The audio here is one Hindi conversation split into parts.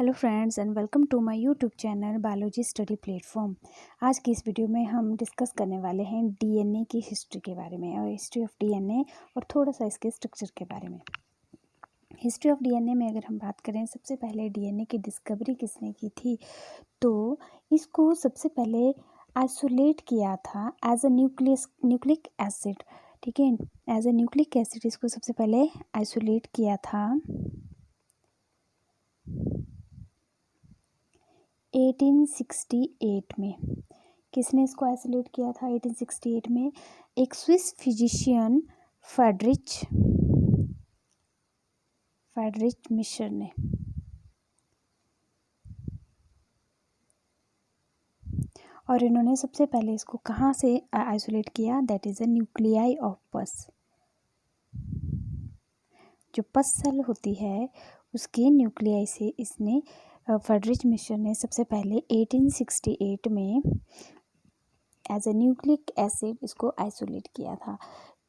Hello friends and welcome to my YouTube channel biology study platform. आज की इस वीडियो में हम डिस्कस करने वाले हैं डीएनए की हिस्ट्री के बारे में और हिस्ट्री ऑफ डीएनए और थोड़ा सा इसके स्ट्रक्चर के बारे में। हिस्ट्री ऑफ डीएनए में अगर हम बात करें, सबसे पहले डीएनए की डिस्कवरी किसने की थी, तो इसको सबसे पहले आइसोलेट किया था एज अ न्यूक्लिक एसिड। ठीक है, एज अ न्यूक्लिक एसिड इसको सबसे पहले आइसोलेट किया था 1868 में। किसने इसको आइसोलेट किया था 1868 में? एक स्विस फिजिशियन फ्रेडरिच मिशर ने। और इन्होंने सबसे पहले इसको कहाँ से आइसोलेट किया? That is a nuclei of पस। जो पस सेल होती है उसके न्यूक्लियाई से इसने फ्रेडरिच मिशर ने सबसे पहले 1868 में एज अ न्यूक्लिक एसिड इसको आइसोलेट किया था।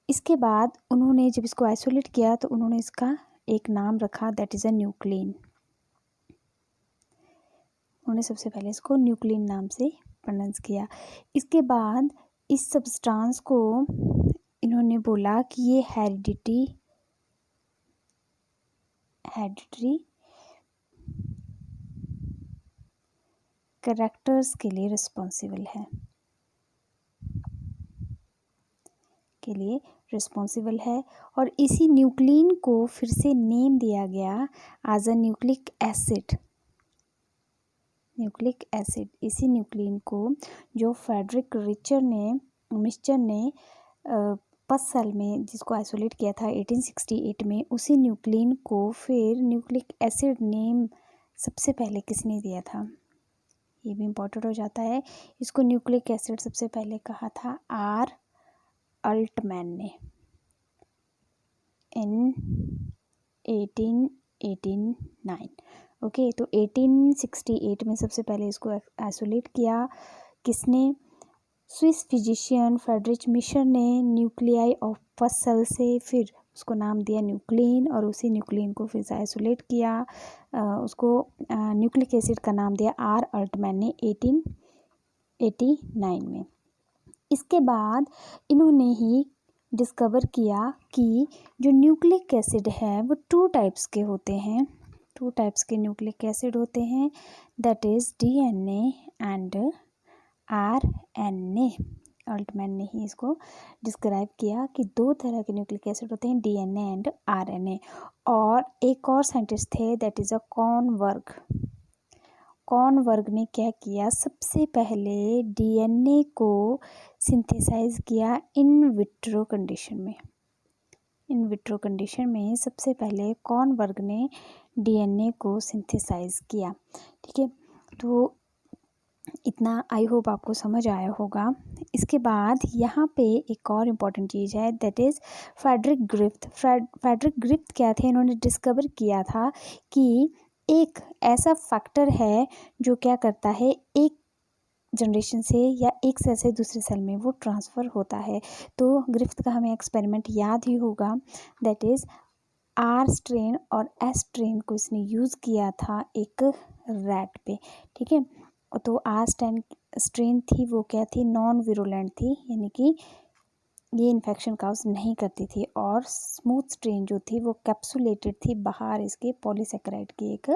इसके बाद उन्होंने जब इसको आइसोलेट किया तो उन्होंने इसका एक नाम रखा, दैट इज़ अ न्यूक्लिन। उन्होंने सबसे पहले इसको न्यूक्लिन नाम से प्रोनाउंस किया। इसके बाद इस सब्सटेंस को इन्होंने बोला कि ये हेरिडिटरी कैरेक्टर्स के लिए रिस्पॉन्सिबल है और इसी न्यूक्लिन को फिर से नेम दिया गया एज अ न्यूक्लिक एसिड। इसी न्यूक्लिन को जो फ्रेडरिक मिश्चर ने पस सेल में जिसको आइसोलेट किया था 1868 में, उसी न्यूक्लिन को फिर न्यूक्लिक एसिड नेम सबसे पहले किसने दिया था? ये भी इम्पोर्टेंट हो जाता है। इसको न्यूक्लिक एसिड सबसे पहले कहा था आर अल्टमैन ने इन 1889। ओके, तो 1868 में सबसे पहले इसको आइसोलेट किया किसने? स्विस फिजिशियन फ्रेडरिच मिशर ने न्यूक्लियाई ऑफ पस सेल से, फिर उसको नाम दिया न्यूक्लिन और उसी न्यूक्लिन को फिर से आइसोलेट किया। उसको न्यूक्लिक एसिड का नाम दिया आर अल्टमैन ने 1889 में। इसके बाद इन्होंने ही डिस्कवर किया कि जो न्यूक्लिक एसिड है वो टू टाइप्स के होते हैं। टू टाइप्स के न्यूक्लिक एसिड होते हैं, that is DNA and RNA. Altmann ने ही इसको डिस्क्राइब किया कि दो तरह के न्यूक्लिक एसिड होते हैं, डीएनए एंड आरएनए। और एक और साइंटिस्ट थे, दैट इज़ अ कॉर्नवर्ग ने क्या किया? सबसे पहले डीएनए को सिंथेसाइज किया इन विट्रो कंडीशन में सबसे पहले कॉर्नवर्ग ने डीएनए को सिंथेसाइज किया। ठीक है, तो इतना आई होप आपको समझ आया होगा। इसके बाद यहाँ पे एक और इम्पॉर्टेंट चीज़ है, दैट इज़ फ्रेडरिक ग्रिफ्थ क्या थे? इन्होंने डिस्कवर किया था कि एक ऐसा फैक्टर है जो क्या करता है, एक जनरेशन से या एक सेल से दूसरे सेल में वो ट्रांसफ़र होता है। तो ग्रिफ्थ का हमें एक्सपेरिमेंट याद ही होगा, दैट इज़ आर स्ट्रेन और एस स्ट्रेन को इसने यूज़ किया था एक रैट पे। ठीक है, तो आर स्ट्रेन थी वो क्या थी? नॉन विरुलेंट थी, यानी कि ये इन्फेक्शन काउज नहीं करती थी। और स्मूथ स्ट्रेन जो थी वो कैप्सुलेटेड थी, बाहर इसके पॉलीसेकेराइड की एक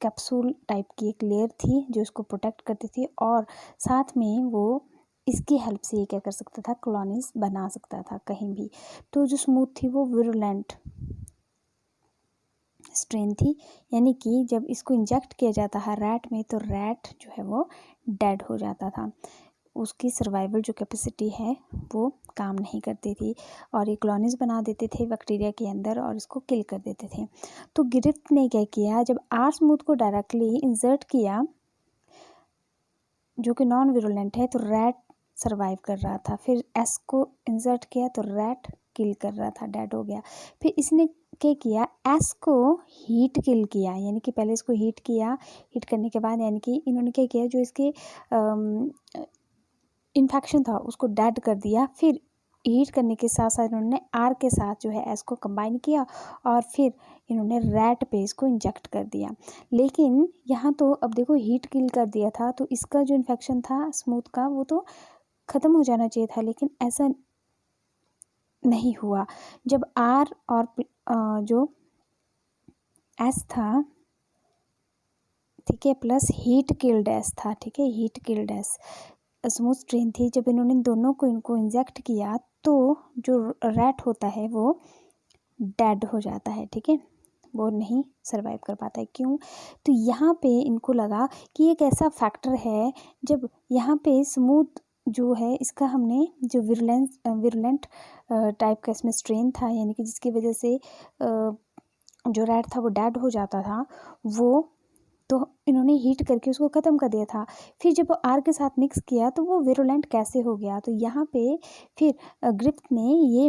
कैप्सूल टाइप की एक लेयर थी जो इसको प्रोटेक्ट करती थी, और साथ में वो इसकी हेल्प से ये क्या कर सकता था? कॉलोनीज बना सकता था कहीं भी। तो जो स्मूथ थी वो विरुलेंट स्ट्रेन थी, यानी कि जब इसको इंजेक्ट किया जाता है रैट में तो रैट जो है वो डेड हो जाता था, उसकी सर्वाइवल जो कैपेसिटी है वो काम नहीं करती थी, और ये कॉलोनीज बना देते थे बैक्टीरिया के अंदर और इसको किल कर देते थे। तो ग्रिफ्थ ने क्या किया? जब आर स्मूथ को डायरेक्टली इंसर्ट किया जो कि नॉन विरुलेंट है तो रैट सर्वाइव कर रहा था, फिर एस को इंसर्ट किया तो रैट किल कर रहा था, डेड हो गया। फिर इसने क्या किया? एस को हीट किल किया, यानी कि पहले इसको हीट किया, हीट करने के बाद यानी कि इन्होंने क्या किया, जो इसके इन्फेक्शन था उसको डेड कर दिया, फिर हीट करने के साथ साथ इन्होंने आर के साथ जो है एस को कंबाइन किया और फिर इन्होंने रैट पे इसको इंजेक्ट कर दिया। लेकिन यहाँ तो अब देखो हीट किल कर दिया था तो इसका जो इन्फेक्शन था स्मूथ का वो तो ख़त्म हो जाना चाहिए था, लेकिन ऐसा नहीं हुआ। जब आर और जो एस था, ठीक है, प्लस हीट किल्ड एस था, ठीक है, heat killed S smooth strain थी, जब इन्होंने दोनों को इनको इंजेक्ट किया तो जो रैट होता है वो डेड हो जाता है, ठीक है, वो नहीं सरवाइव कर पाता है। क्यों? तो यहाँ पे इनको लगा कि एक ऐसा फैक्टर है, जब यहाँ पे स्मूथ जो है इसका हमने जो विरुलेंट टाइप का इसमें स्ट्रेन था, यानी कि जिसकी वजह से जो रैट था वो डेड हो जाता था, वो तो इन्होंने हीट करके उसको ख़त्म कर दिया था। फिर जब वो आर के साथ मिक्स किया तो वो विरुलेंट कैसे हो गया? तो यहाँ पे फिर ग्रिफ्थ ने ये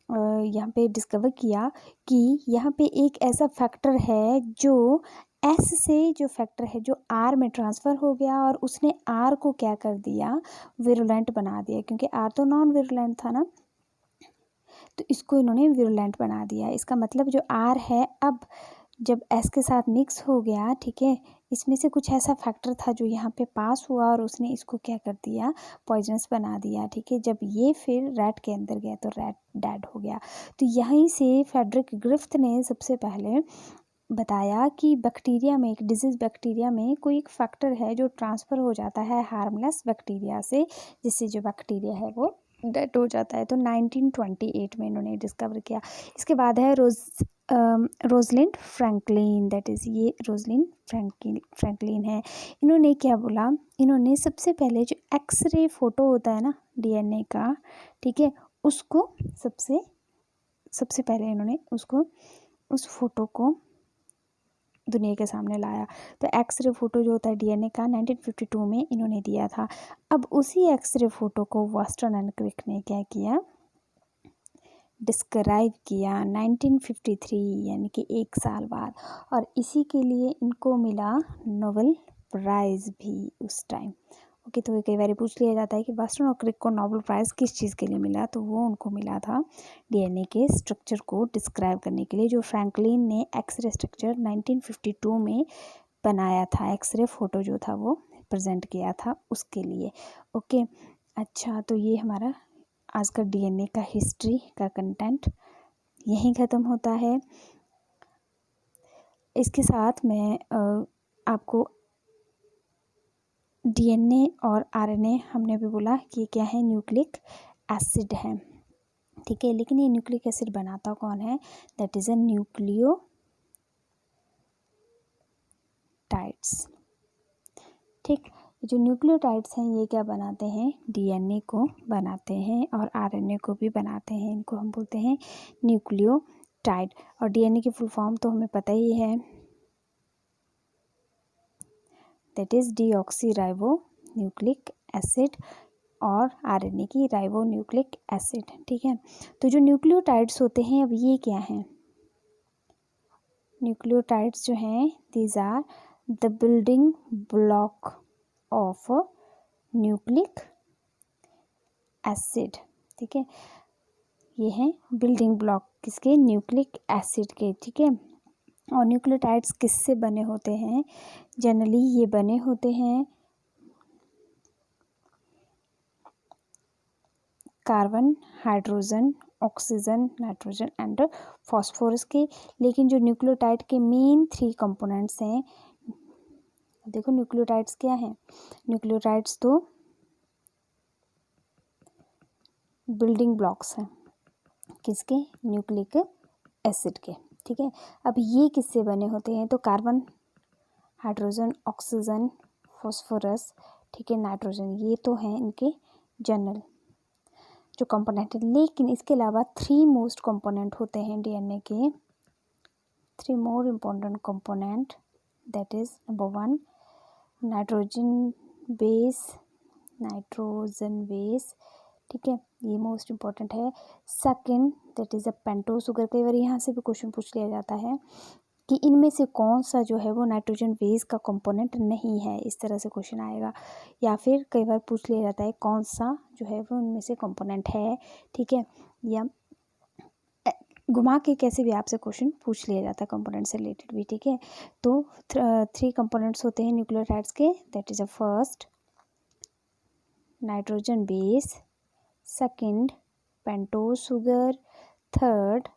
यहाँ पे डिस्कवर किया कि यहाँ पे एक ऐसा फैक्टर है जो एस से जो फैक्टर है जो आर में ट्रांसफ़र हो गया और उसने आर को क्या कर दिया? विरुलेंट बना दिया, क्योंकि आर तो नॉन विरुलेंट था ना, तो इसको इन्होंने विरुलेंट बना दिया। इसका मतलब जो आर है अब जब एस के साथ मिक्स हो गया, ठीक है, इसमें से कुछ ऐसा फैक्टर था जो यहाँ पे पास हुआ और उसने इसको क्या कर दिया? पॉइजनस बना दिया, ठीक है। जब ये फिर रैट के अंदर गया तो रैट डेड हो गया। तो यहीं से फ्रेडरिक ग्रिफ्थ ने सबसे पहले बताया कि बैक्टीरिया में, एक डिजीज़ बैक्टीरिया में कोई एक फैक्टर है जो ट्रांसफ़र हो जाता है हार्मलेस बैक्टीरिया से, जिससे जो बैक्टीरिया है वो डेड हो जाता है। तो 1928 में इन्होंने डिस्कवर किया। इसके बाद है रोजलिंड फ्रैंकलिन, दैट इज़ ये रोजलिंड फ्रैंकलिन है। इन्होंने क्या बोला? इन्होंने सबसे पहले जो एक्सरे फ़ोटो होता है ना डीएनए का, ठीक है, उसको सबसे पहले इन्होंने उस फोटो को दुनिया के सामने लाया। तो एक्सरे फ़ोटो जो होता है डीएनए का 1952 में इन्होंने दिया था। अब उसी एक्सरे फ़ोटो को वाटसन एंड क्रिक ने क्या किया? डिस्क्राइब किया 1953, यानी कि 1 साल बाद, और इसी के लिए इनको मिला नोबेल प्राइज़ भी उस टाइम। ओके, तो कई बार पूछ लिया जाता है कि वाटसन और क्रिक को नोबेल प्राइज़ किस चीज़ के लिए मिला? तो वो उनको मिला था डीएनए के स्ट्रक्चर को डिस्क्राइब करने के लिए, जो फ्रैंकलिन ने एक्सरे स्ट्रक्चर 1952 में बनाया था, एक्सरे फ़ोटो जो था वो प्रेजेंट किया था उसके लिए। ओके, अच्छा, तो ये हमारा आज का डीएनए का हिस्ट्री का कंटेंट यहीं ख़त्म होता है। इसके साथ मैं आपको डीएनए और आरएनए हमने भी बोला कि क्या है? न्यूक्लिक एसिड है, ठीक है। लेकिन ये न्यूक्लिक एसिड बनाता कौन है? दैट इज़ अ न्यूक्लियोटाइड्स, ठीक। जो न्यूक्लियोटाइड्स हैं ये क्या बनाते हैं? डीएनए को बनाते हैं और आरएनए को भी बनाते हैं। इनको हम बोलते हैं न्यूक्लियोटाइड। और डीएनए की फुल फॉर्म तो हमें पता ही है, that is deoxy ribo nucleic acid, और आरएनए की राइबो न्यूक्लिक एसिड, ठीक है। तो जो न्यूक्लियोटाइड्स होते हैं अब ये क्या हैं? न्यूक्लियोटाइड्स जो हैं these are the building block of nucleic acid, ठीक है। ये हैं बिल्डिंग ब्लॉक किसके? न्यूक्लिक एसिड के, ठीक है। और न्यूक्लियोटाइड्स किससे बने होते हैं? जनरली ये बने होते हैं carbon, hydrogen, oxygen, nitrogen and phosphorus के। लेकिन जो न्यूक्लियोटाइड के मेन 3 कंपोनेंट्स हैं, देखो न्यूक्लियोटाइड्स क्या हैं? न्यूक्लियोटाइड्स तो बिल्डिंग ब्लॉक्स हैं किसके? न्यूक्लिक एसिड के, ठीक है। अब ये किससे बने होते हैं? तो कार्बन, हाइड्रोजन, ऑक्सीजन, फॉस्फोरस, ठीक है, नाइट्रोजन, ये तो हैं इनके जनरल जो कंपोनेंट है। लेकिन इसके अलावा 3 मोस्ट कंपोनेंट होते हैं डीएनए के, 3 more important component, that is number 1 nitrogen base, ठीक है, ये मोस्ट इम्पॉर्टेंट है। Second that is a pentose sugar, कई बार यहाँ से भी क्वेश्चन पूछ लिया जाता है। कि इनमें से कौन सा जो है वो नाइट्रोजन बेस का कंपोनेंट नहीं है, इस तरह से क्वेश्चन आएगा। या फिर कई बार पूछ लिया जाता है कौन सा जो है वो इनमें से कंपोनेंट है, ठीक है, या घुमा के कैसे भी आपसे क्वेश्चन पूछ लिया जाता है कंपोनेंट से रिलेटेड भी, ठीक है। तो 3 कंपोनेंट्स होते हैं न्यूक्लियोटाइड्स के, that is a first nitrogen base, second pentose sugar, third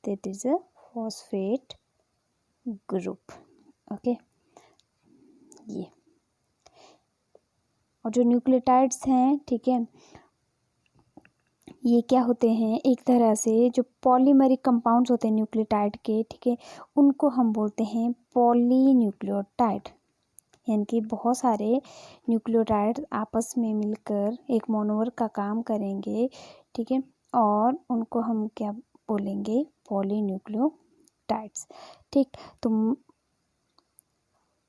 that is a phosphate group. Okay, ये और जो न्यूक्लियोटाइड्स हैं, ठीक है, ये क्या होते हैं, एक तरह से जो पॉलीमरिक कंपाउंड्स होते हैं न्यूक्लियोटाइड के, ठीक है, उनको हम बोलते हैं पॉलीन्यूक्लियोटाइड। यानी कि बहुत सारे न्यूक्लियोटाइड आपस में मिलकर एक मोनोमर का काम करेंगे, ठीक है, और उनको हम क्या बोलेंगे, पॉलीन्यूक्लियोटाइड्स। ठीक, तो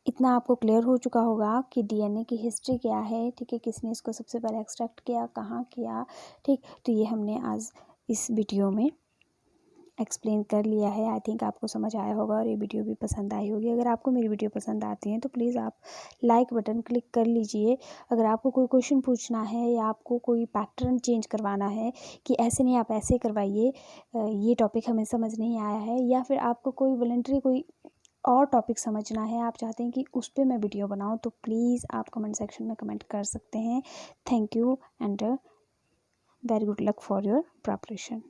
इतना आपको क्लियर हो चुका होगा कि डीएनए की हिस्ट्री क्या है, ठीक है, किसने इसको सबसे पहले एक्सट्रैक्ट किया, कहाँ किया, ठीक। तो ये हमने आज इस वीडियो में एक्सप्लेन कर लिया है। आई थिंक आपको समझ आया होगा और ये वीडियो भी पसंद आई होगी। अगर आपको मेरी वीडियो पसंद आती है तो प्लीज़ आप लाइक बटन क्लिक कर लीजिए। अगर आपको कोई क्वेश्चन पूछना है या आपको कोई पैटर्न चेंज करवाना है कि ऐसे नहीं आप ऐसे करवाइए, ये टॉपिक हमें समझ नहीं आया है, या फिर आपको कोई वॉलंटरी कोई और टॉपिक समझना है, आप चाहते हैं कि उस पर मैं वीडियो बनाऊँ, तो प्लीज़ आप कमेंट सेक्शन में कमेंट कर सकते हैं। Thank you and very good luck for your preparation.